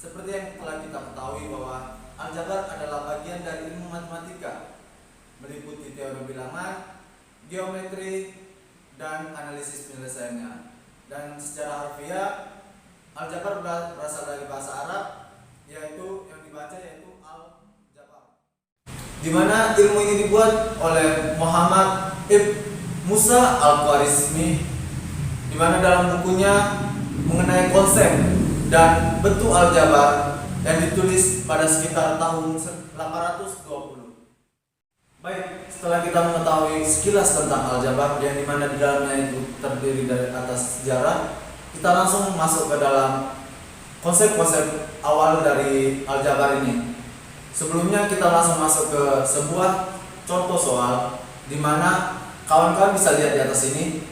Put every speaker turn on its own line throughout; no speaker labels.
Seperti yang telah kita ketahui bahwa aljabar adalah bagian dari ilmu matematika, meliputi teori bilangan, geometri, dan analisis penyelesaiannya. Dan secara harfiah, aljabar berasal dari bahasa Arab, yaitu yang dibaca yaitu al-jabar. Di mana ilmu ini dibuat oleh Muhammad ibn Musa al-Khwarizmi, di mana dalam bukunya mengenai konsep dan bentuk aljabar yang ditulis pada sekitar tahun 820. Baik, setelah kita mengetahui sekilas tentang aljabar yang dimana di dalamnya itu terdiri dari atas sejarah, kita langsung masuk ke dalam konsep-konsep awal dari aljabar ini. Sebelumnya kita langsung masuk ke sebuah contoh soal di mana kawan-kawan bisa lihat di atas ini.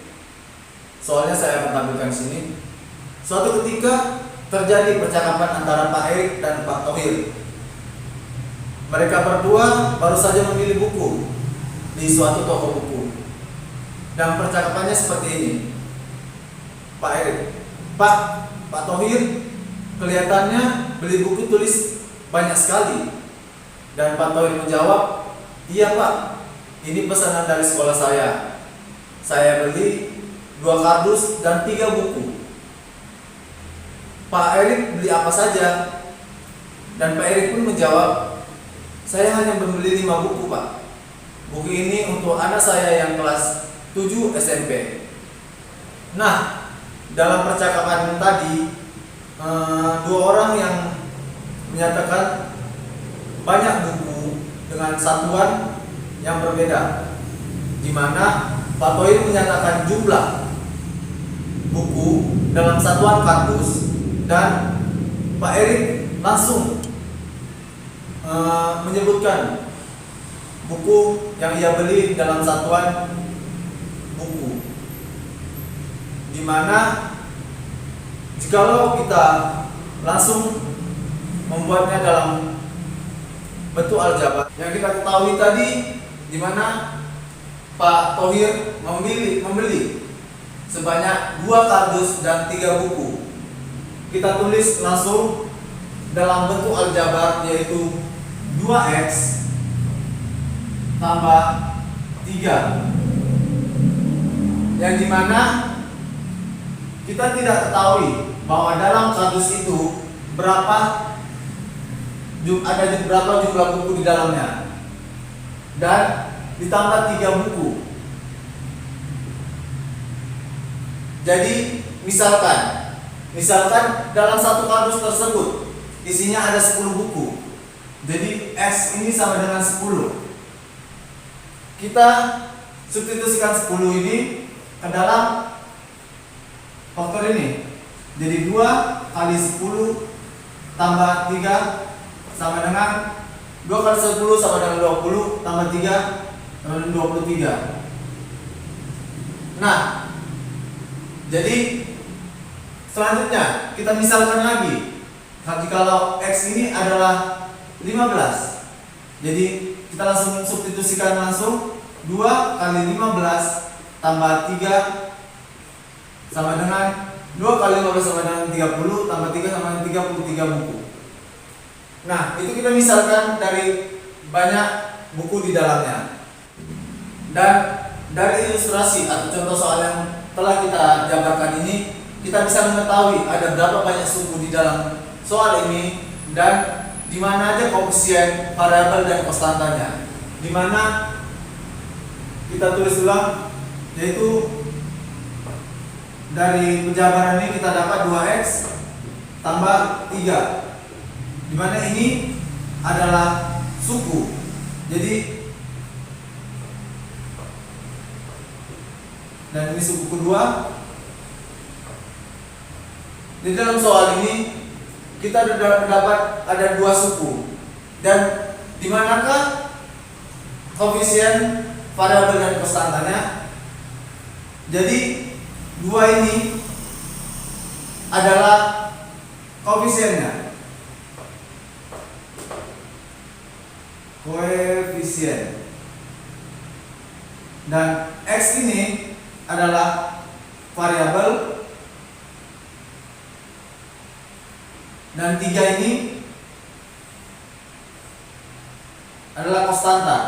Soalnya saya akan tampilkan di sini. Suatu ketika terjadi percakapan antara Pak Erik dan Pak Thohir. Mereka berdua baru saja memilih buku di suatu toko buku. Dan percakapannya seperti ini. Pak Erik, Pak Thohir, kelihatannya beli buku tulis banyak sekali. Dan Pak Thohir menjawab, iya Pak, ini pesanan dari sekolah saya. Saya beli 2 kardus dan 3 buku. Pak Erik beli apa saja? Dan Pak Erik pun menjawab, saya hanya membeli 5 buku Pak. Buku ini untuk anak saya yang kelas 7 SMP. Nah, dalam percakapan tadi, 2 orang yang menyatakan banyak buku dengan satuan yang berbeda, di mana Pak Thohir menyatakan jumlah buku dalam satuan kardus, dan Pak Erik langsung menyebutkan buku yang ia beli dalam satuan buku, di mana jikalau kita langsung membuatnya dalam bentuk aljabar yang kita ketahui tadi, di mana Pak Thohir membeli sebanyak 2 kardus dan 3 buku. Kita tulis langsung dalam bentuk aljabar, yaitu 2x tambah 3, yang dimana kita tidak ketahui bahwa dalam kardus itu ada berapa jumlah buku di dalamnya, dan ditambah 3 buku. Jadi misalkan dalam satu kardus tersebut isinya ada 10 buku. Jadi X ini sama dengan 10. Kita substitusikan 10 ini ke dalam faktor ini. Jadi 2 kali 10 tambah 3 sama dengan 2 kali 10 sama dengan 20 tambah 3 sama dengan 23. Nah, jadi selanjutnya kita misalkan lagi, kalau X ini adalah 15. Jadi kita langsung substitusikan langsung 2 kali 15 tambah 3 sama dengan 2 kali 15 sama dengan 30 tambah 3 sama dengan 33 buku. Nah, itu kita misalkan dari banyak buku di dalamnya. Dan dari ilustrasi atau contoh soal yang telah kita jabarkan ini, kita bisa mengetahui ada berapa banyak suku di dalam soal ini, dan di mana aja koefisien, variabel, dan konstantanya. Di mana kita tulis ulang, yaitu dari penjabaran ini kita dapat 2x tambah 3, di mana ini adalah suku. Jadi dan ini suku kedua. Di dalam soal ini kita dapat ada 2 suku, dan di manakah koefisien, variabel, dan konstantanya. Jadi 2 ini adalah koefisiennya. Koefisien. Dan X ini adalah variabel, dan 3 ini adalah konstanta.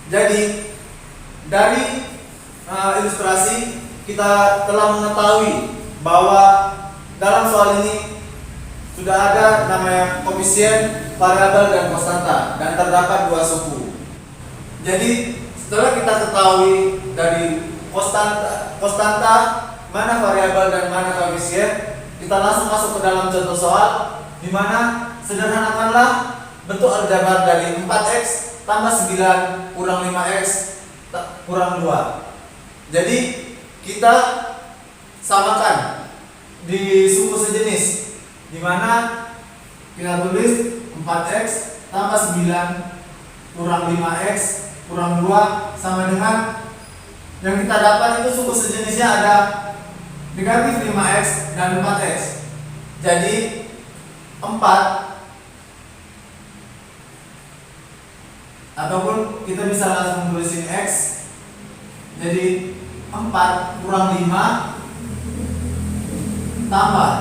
Jadi dari ilustrasi kita telah mengetahui bahwa dalam soal ini sudah ada namanya koefisien, variabel, dan konstanta, dan terdapat 2 suku. Jadi setelah kita ketahui dari konstanta mana variabel dan mana koefisien, kita langsung masuk ke dalam contoh soal, di mana sederhanakanlah bentuk aljabar dari 4x tambah 9 kurang 5x kurang 2. Jadi kita samakan di suku sejenis, di mana kita tulis 4x tambah 9 kurang 5x kurang 2 sama dengan yang kita dapat itu suku sejenisnya ada negatif 5x dan 4x. Jadi 4, ataupun kita bisa langsung tulisin x. Jadi 4 kurang 5 tambah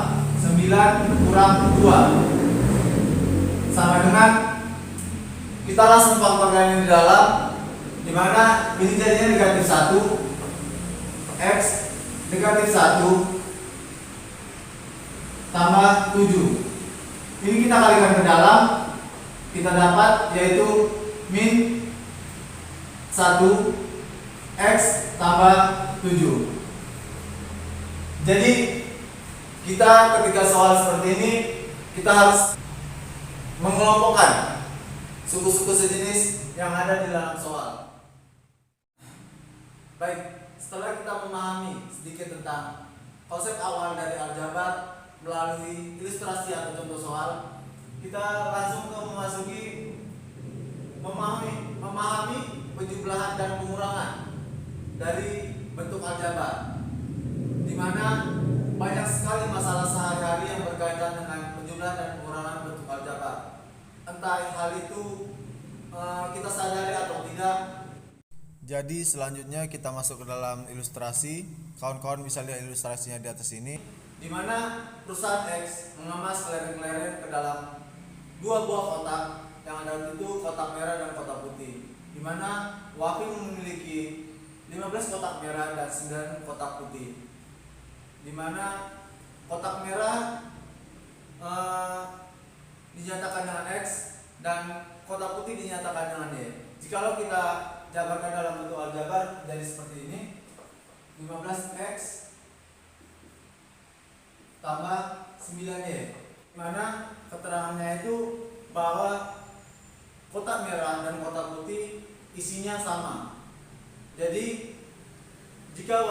9 kurang 2 sama dengan, kita langsung faktorkan ini di dalam, dimana ini jadinya negatif 1 x negatif 1 tambah 7. Ini kita kalikan ke dalam, kita dapat yaitu min 1 x tambah 7. Jadi kita ketika soal seperti ini, kita harus mengelompokkan suku-suku sejenis yang ada di dalam soal. Baik, setelah kita memahami sedikit tentang konsep awal dari aljabar melalui ilustrasi atau contoh soal, kita langsung ke memasuki memahami penjumlahan dan pengurangan dari bentuk aljabar, di mana banyak sekali masalah sehari-hari yang berkaitan dengan penjumlahan dan pengurangan bentuk aljabar. Entah hal itu kita sadari atau tidak. Jadi selanjutnya kita masuk ke dalam ilustrasi. Kawan-kawan bisa lihat ilustrasinya di atas ini, di mana perusahaan X mengemas kelereng-kelereng ke dalam 2 buah kotak yang ada itu kotak merah dan kotak putih, di mana Wafi memiliki 15 kotak merah dan 9 kotak putih, di mana kotak merah dinyatakan dengan X dan kotak putih dinyatakan dengan Y. Jikalau kita jabarkan dalam bentuk aljabar jadi seperti ini, 15x tambah 9y, di mana keterangannya itu bahwa kotak merah dan kotak putih isinya sama. Jadi jika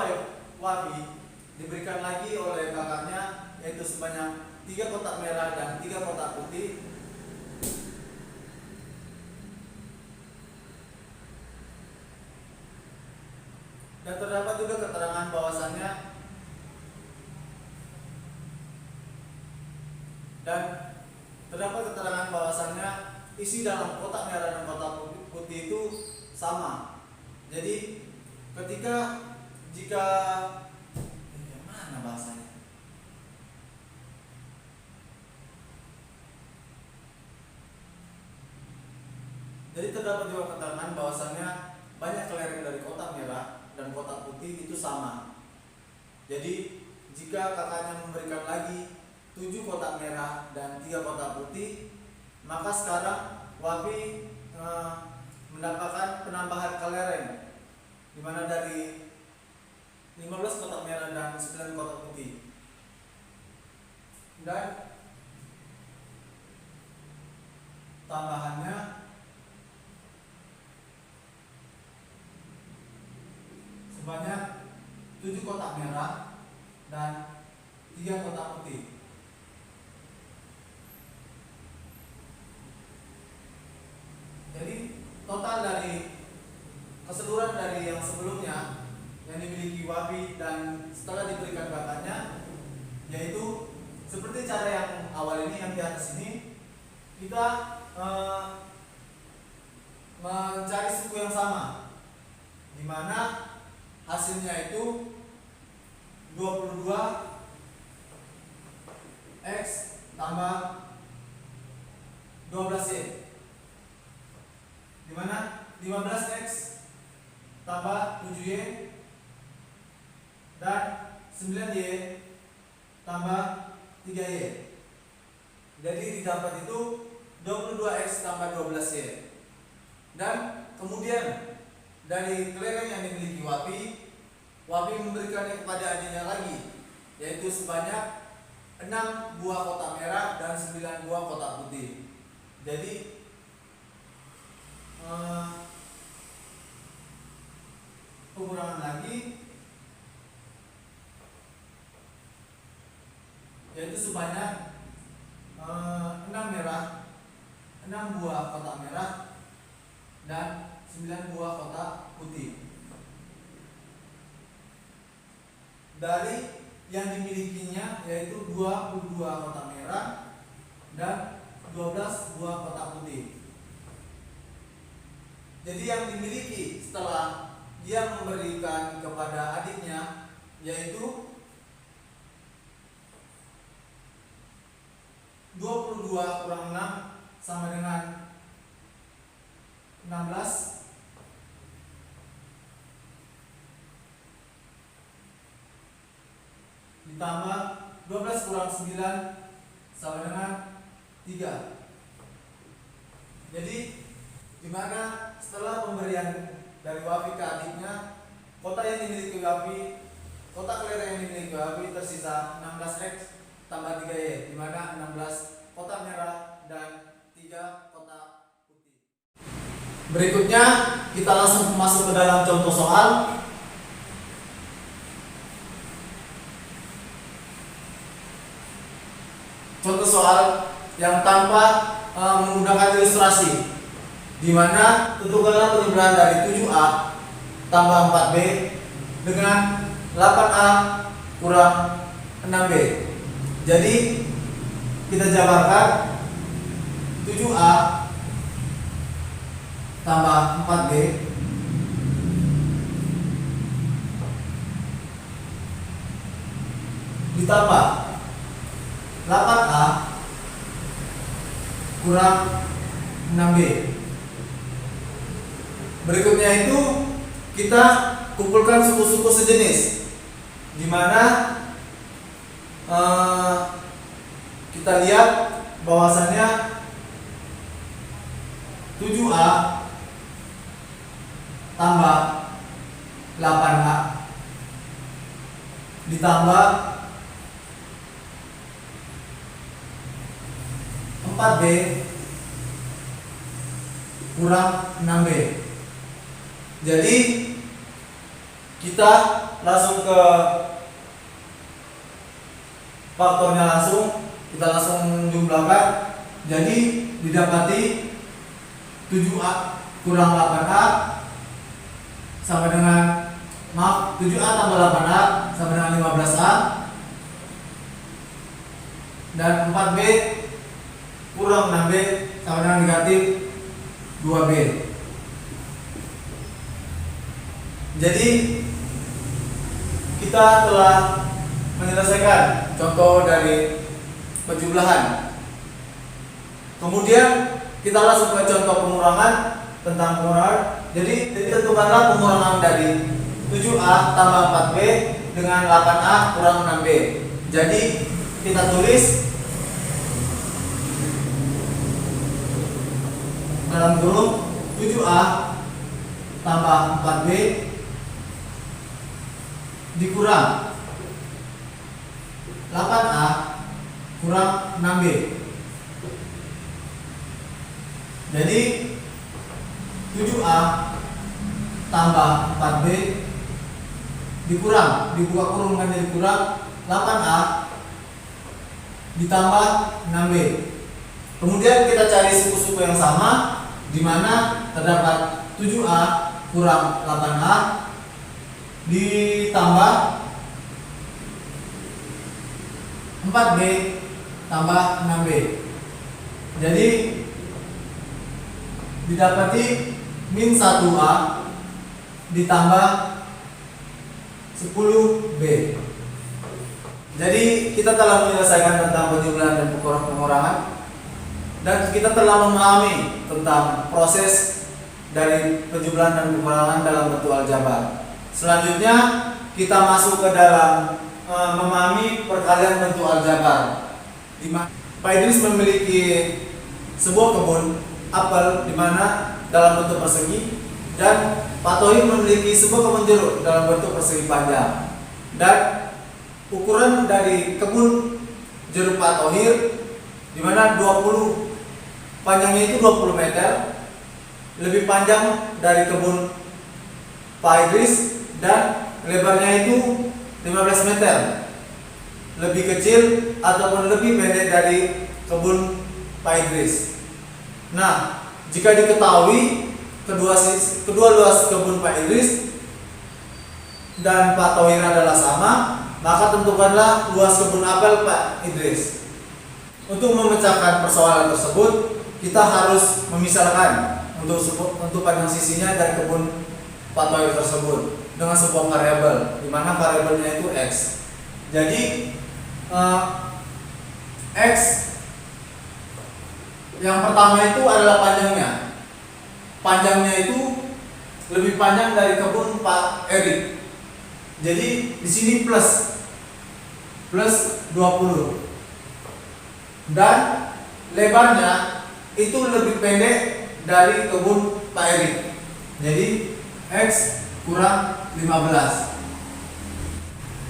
Wafi diberikan lagi oleh kakaknya yaitu sebanyak 3 kotak merah dan 3 kotak putih, dan terdapat juga keterangan bahwasannya isi dalam kotak merah dan kotak putih itu sama. Jadi jika mana bahasanya? Jadi terdapat juga keterangan bahwasannya banyak kelereng dari kotak merah dan kotak putih itu sama. Jadi jika kakaknya memberikan lagi 7 kotak merah dan 3 kotak putih, maka sekarang Wafi mendapatkan penambahan kelereng, di mana dari 15 kotak merah dan 9 kotak putih, dan tambahannya sebanyak 7 kotak merah dan 3 kotak putih. Jadi total dari keseluruhan dari yang sebelumnya yang dimiliki Wafi dan setelah diberikan kakaknya, yaitu seperti cara yang awal ini yang di atas ini, kita mencari suku yang sama, di mana hasilnya itu 22 X tambah 12Y, dimana 15X tambah 7Y dan 9Y tambah 3Y. Jadi didapat itu 22X tambah 12Y. Dan kemudian dari kelereng yang dimiliki Wapi memberikannya kepada adiknya lagi, yaitu sebanyak 6 buah kotak merah dan 9 buah kotak putih. Jadi pengurangan lagi, yaitu sebanyak 6 buah kotak merah dan 9 buah kotak putih. Dari yang dimilikinya yaitu 22 kotak merah dan 12 buah kotak putih. Jadi yang dimiliki setelah dia memberikan kepada adiknya yaitu 22 kurang 6 sama dengan 16. Ditambah 12 kurang 9 sama dengan 3. Jadi dimana setelah pemberian dari Wapi ke adiknya, kotak yang dimiliki Wapi, kotak kelereng yang dimiliki Wapi tersisa 16X tambah 3Y, dimana 16 kotak merah dan 3 kotak putih. Berikutnya kita langsung masuk ke dalam contoh soal. Contoh soal yang tanpa menggunakan ilustrasi, di mana tentukanlah penjumlahan dari 7A tambah 4B dengan 8A kurang 6B. Jadi kita jabarkan 7A tambah 4B ditambah 8A kurang 6B. Berikutnya itu kita kumpulkan suku-suku sejenis, di mana kita lihat bahwasannya 7A tambah 8A ditambah 4B kurang 6B. Jadi kita langsung ke faktornya, kita langsung jumlahkan. Jadi didapati 7A kurang 8A sama dengan 7A tambah 8A sama dengan 15A, dan 4B kurang 6B sama dengan negatif 2B. Jadi kita telah menyelesaikan contoh dari penjumlahan. Kemudian kita langsung ke contoh pengurangan. Tentang pengurangan, jadi tentukanlah pengurangan dari 7A tambah 4B dengan 8A kurang 6B. Jadi kita tulis dalam kurung 7A tambah 4B dikurang 8A kurang 6B. Jadi 7A tambah 4B dikurang, dibuka kurung menjadi kurang 8A ditambah 6B. Kemudian kita cari suku-suku yang sama, di mana terdapat 7A kurang 8A ditambah 4B tambah 6B. Jadi didapati min 1A ditambah 10B. Jadi kita telah menyelesaikan tentang penjumlahan dan pengurangan, dan kita telah memahami tentang proses dari penjumlahan dan pengurangan dalam bentuk aljabar. Selanjutnya kita masuk ke dalam memahami perkalian bentuk aljabar. Pak Idris memiliki sebuah kebun apel di mana dalam bentuk persegi, dan Pak Thohir memiliki sebuah kebun jeruk dalam bentuk persegi panjang. Dan ukuran dari kebun jeruk Pak Thohir di mana 20 panjangnya itu 20 meter, lebih panjang dari kebun Pak Idris, dan lebarnya itu 15 meter, lebih kecil ataupun lebih pendek dari kebun Pak Idris. Nah, jika diketahui kedua luas kebun Pak Idris dan Pak Thohir adalah sama, maka tentukanlah luas kebun apel Pak Idris. Untuk memecahkan persoalan tersebut, kita harus memisahkan untuk panjang sisinya dari kebun Pak Thohir tersebut dengan sebuah variabel, di mana variabelnya itu X. Jadi X yang pertama itu adalah panjangnya. Panjangnya itu lebih panjang dari kebun Pak Erik. Jadi di sini plus 20. Dan lebarnya itu lebih pendek dari kebun Pak Erik. Jadi X kurang 15.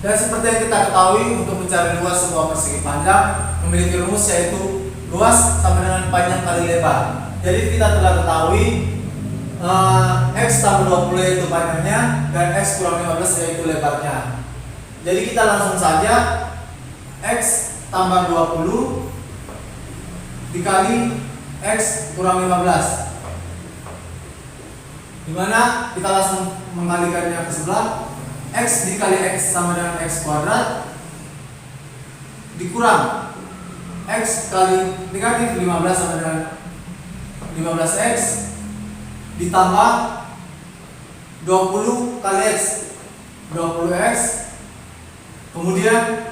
Dan seperti yang kita ketahui, untuk mencari luas sebuah persegi panjang memiliki rumus, yaitu luas sama dengan panjang kali lebar. Jadi kita telah ketahui X tambah 20 yaitu panjangnya, dan X kurang 15 yaitu lebarnya. Jadi kita langsung saja X tambah 20 dikali X kurang 15, dimana kita langsung mengalikannya ke sebelah. X dikali X sama dengan X kuadrat, dikurang X kali negatif 15 sama dengan 15X, ditambah 20 kali X, 20X, kemudian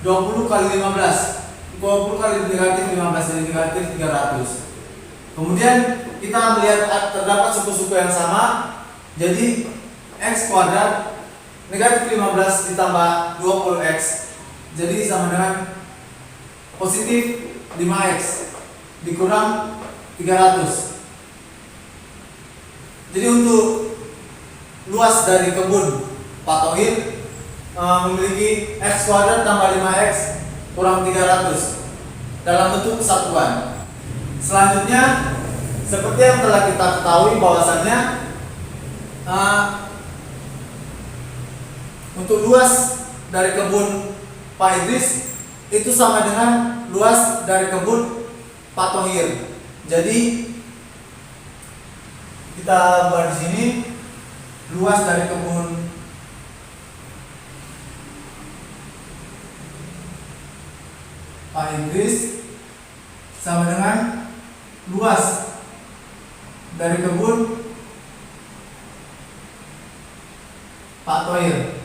20 kali 15, 20 kali negatif 15, jadi negatif 300. Kemudian kita melihat terdapat suku-suku yang sama, jadi X kuadrat negatif 15 ditambah 20X, jadi sama dengan positif 5X dikurang 300. Jadi untuk luas dari kebun Pak Thohir memiliki X kuadrat tambah 5X kurang 300 dalam bentuk satuan. Selanjutnya, seperti yang telah kita ketahui bahwasannya untuk luas dari kebun Pak Idris itu sama dengan luas dari kebun Pak Thohir. Jadi kita buat di sini luas dari kebun Pak Idris sama dengan luas dari kebun Pak Thohir.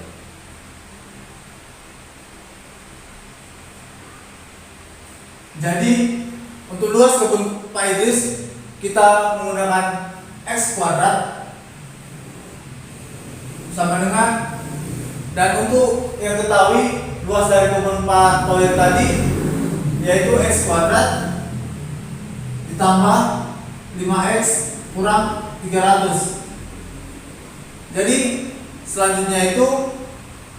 Jadi untuk luas kebun Pak Idris kita menggunakan X kuadrat sama dengan, dan untuk yang ketahui luas dari kebun Pak Thohir tadi yaitu X kuadrat ditambah 5X kurang 300. Jadi selanjutnya itu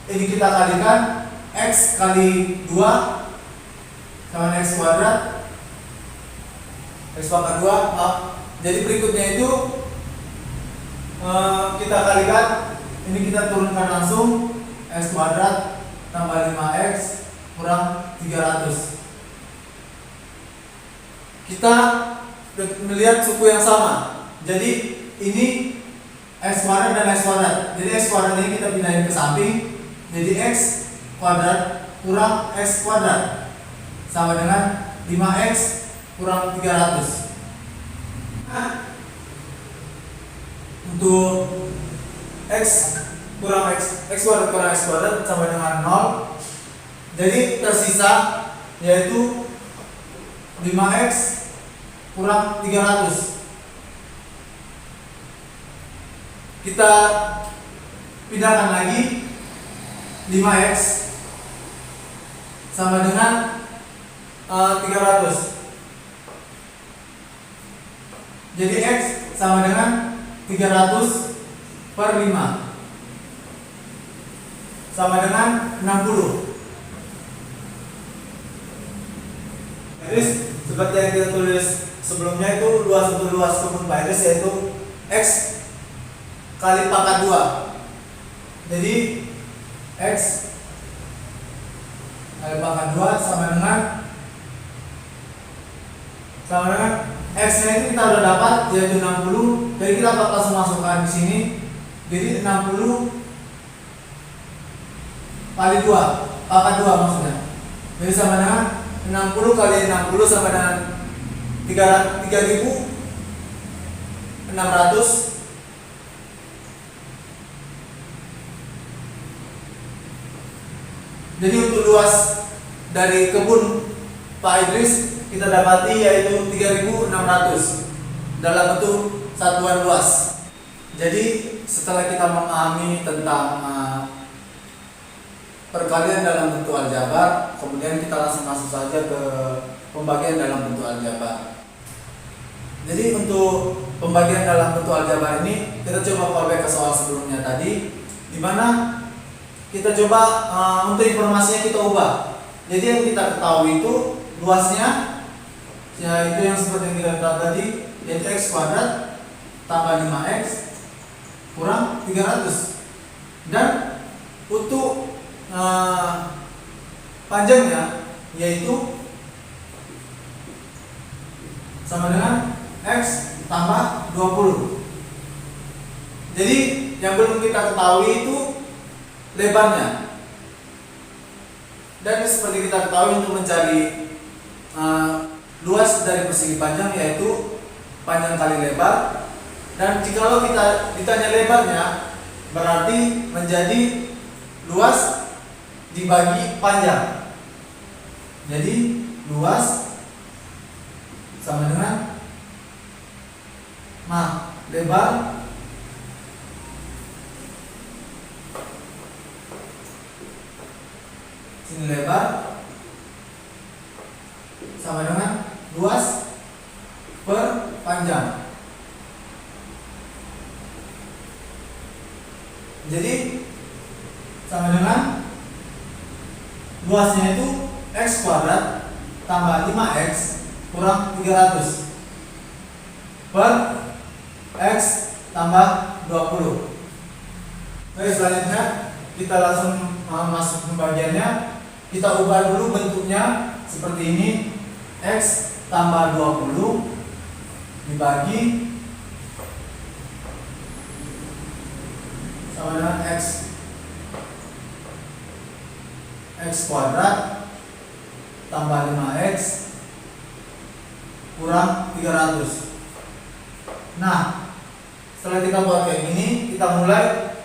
ini kita kalikan X kali 2 sama X kuadrat, X pangkat 2. Jadi berikutnya itu kita kalikan, ini kita turunkan langsung X kuadrat tambah 5X kurang 300. Kita melihat suku yang sama. Jadi ini X kuadrat dan X kuadrat. Jadi X kuadrat ini kita pindahin ke samping. Jadi X kuadrat kurang X kuadrat sama dengan 5X kurang 300. Untuk X kurang X kuadrat kurang X kuadrat sama dengan 0. Jadi tersisa yaitu 5X kurang 300. Kita pindahkan lagi 5X sama dengan 300. Jadi X sama dengan 300 per 5 sama dengan 60. Jadi seperti yang kita tulis sebelumnya itu luas untuk luas kebun Pak Idris yaitu X kali pangkat 2. Jadi X kali pangkat 2 sama dengan X nya itu kita udah dapat yaitu 60. Jadi kita bakal langsung masukkan di sini. Jadi 60 kali 2 pangkat 2 maksudnya. Jadi sama dengan 60 kali 60 sama dengan 3600. Jadi untuk luas dari kebun Pak Idris kita dapati yaitu 3600 dalam bentuk satuan luas. Jadi setelah kita memahami tentang perkalian dalam bentuk aljabar, kemudian kita langsung masuk saja ke pembagian dalam bentuk aljabar. Jadi untuk pembagian dalam bentuk aljabar ini kita coba callback ke soal sebelumnya tadi, di mana kita coba untuk informasinya kita ubah. Jadi yang kita ketahui itu luasnya yaitu yang seperti yang kita ketahui tadi, yaitu X kuadrat tambah 5X kurang 300. Dan untuk panjangnya yaitu sama dengan X tambah 20. Jadi yang belum kita ketahui itu lebarnya. Dan seperti kita ketahui untuk mencari luas dari persegi panjang yaitu panjang kali lebar. Dan jikalau kita ditanya lebarnya berarti menjadi luas dibagi panjang. Jadi luas sama dengan lebar sini lebar sama dengan luas per panjang. Jadi sama dengan luasnya itu X kuadrat tambah 5X kurang 300 per X tambah 20. Oke, selanjutnya kita langsung masuk pembagiannya. Kita ubah dulu bentuknya seperti ini. X tambah 20 dibagi sama dengan X kuadrat tambah 5X kurang 300. Nah, setelah kita buat kayak gini, kita mulai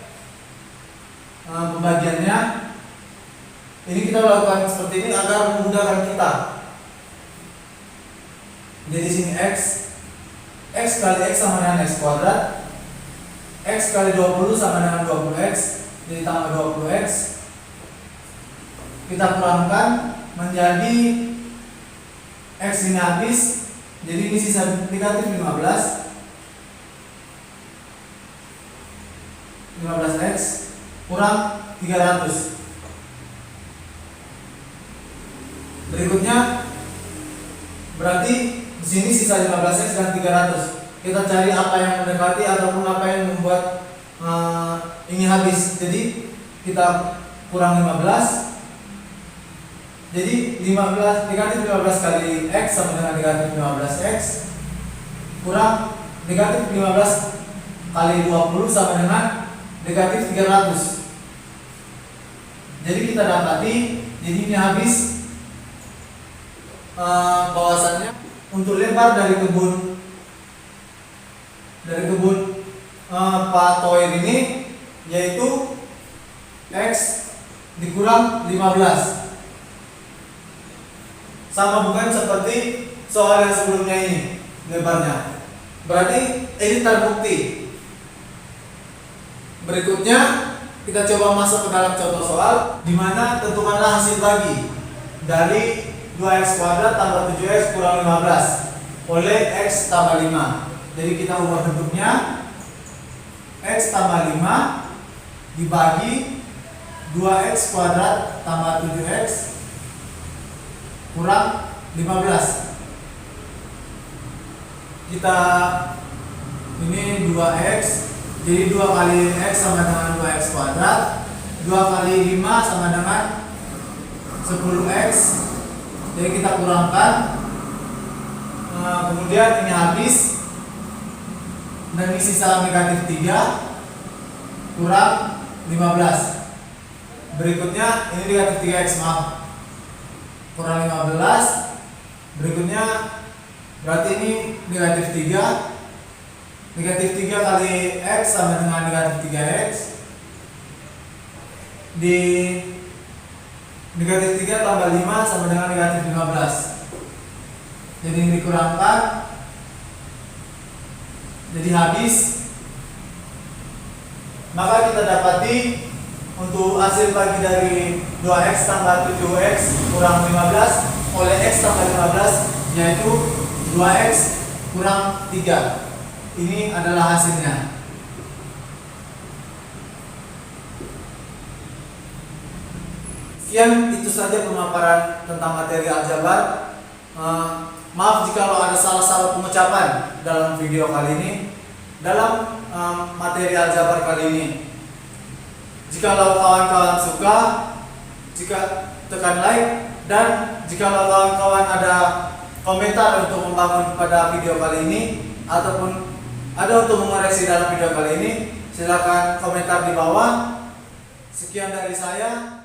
pembagiannya. Ini kita lakukan seperti ini agar memudahkan kita. Jadi sini X kali X sama dengan X kuadrat, X kali 20 sama dengan 20X, jadi tambah 20X. Kita kurangkan menjadi X ini habis, jadi ini sisa negatif 15X kurang 300. Berikutnya berarti di sini sisa 15X dan 300. Kita cari apa yang mendekati ataupun apa yang membuat ini habis. Jadi kita kurang 15. Jadi negatif 15 kali X sama dengan negatif 15X kurang negatif 15 kali 20 sama dengan negatif 300. Jadi kita dapati, jadi ini habis bahwasannya untuk lebar dari kebun Pak Toir ini yaitu X dikurang 15. Sama bukan seperti soal yang sebelumnya ini lebarnya. Berarti ini terbukti. Berikutnya kita coba masuk ke dalam contoh soal, di mana tentukanlah hasil bagi dari 2x kuadrat tambah 7x kurang 15 oleh x tambah 5. Jadi kita ubah bentuknya, x tambah 5 dibagi 2x kuadrat tambah 7x kurang 15. Kita ini 2x, jadi 2 kali x sama dengan 2x kuadrat, 2 kali 5 sama dengan 10x. Jadi kita kurangkan, kemudian ini habis dan ini sisa negatif 3 kurang 15. Berikutnya ini negatif 3x, maaf, kurang 15. Berikutnya berarti ini negatif 3. Negatif 3 kali x sama dengan negatif 3x. Di negatif 3 tambah 5 sama dengan negatif 15. Jadi ini dikurangkan, jadi habis. Maka kita dapati untuk hasil bagi dari 2x tambah 7x kurang 15 oleh x tambah 15 yaitu 2x kurang 3. Ini adalah hasilnya. Sekian, itu saja pemaparan tentang materi aljabar. Maaf jika ada salah-salah pengucapan dalam video kali ini, dalam materi aljabar kali ini. Jika kawan-kawan suka, tekan like, dan jika kawan-kawan ada komentar untuk membangun pada video kali ini ataupun ada untuk mengoreksi dalam video kali ini, silakan komentar di bawah. Sekian dari saya.